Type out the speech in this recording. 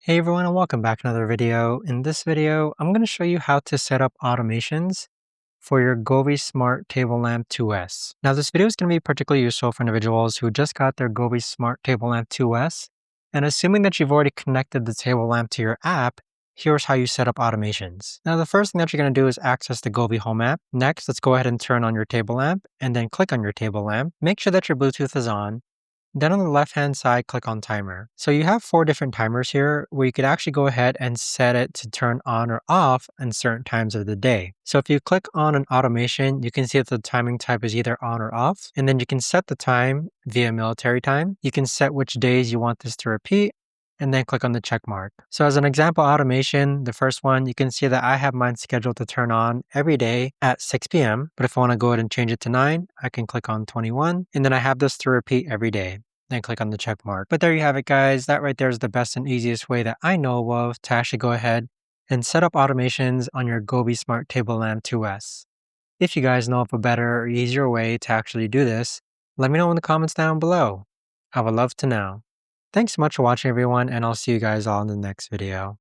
Hey everyone, and welcome back to another video. In this video, I'm going to show you how to set up automations for your Govee Smart Table Lamp 2S. Now this video is going to be particularly useful for individuals who just got their Govee Smart Table Lamp 2S, and assuming that you've already connected the table lamp to your app, here's how you set up automations. Now the first thing that you're going to do is access the Govee Home app. Next, let's go ahead and turn on your table lamp, and then click on your table lamp. Make sure that your Bluetooth is on. Then on the left-hand side, click on timer. So you have 4 different timers here where you could actually go ahead and set it to turn on or off in certain times of the day. So if you click on an automation, you can see that the timing type is either on or off. And then you can set the time via military time. You can set which days you want this to repeat, and then click on the check mark. So as an example automation, the first one, you can see that I have mine scheduled to turn on every day at 6 p.m. But if I want to go ahead and change it to 9, I can click on 21. And then I have this to repeat every day. Then click on the check mark. But there you have it, guys. That right there is the best and easiest way that I know of to actually go ahead and set up automations on your Govee Smart Table Lamp 2S. If you guys know of a better or easier way to actually do this, let me know in the comments down below. I would love to know. Thanks so much for watching, everyone, and I'll see you guys all in the next video.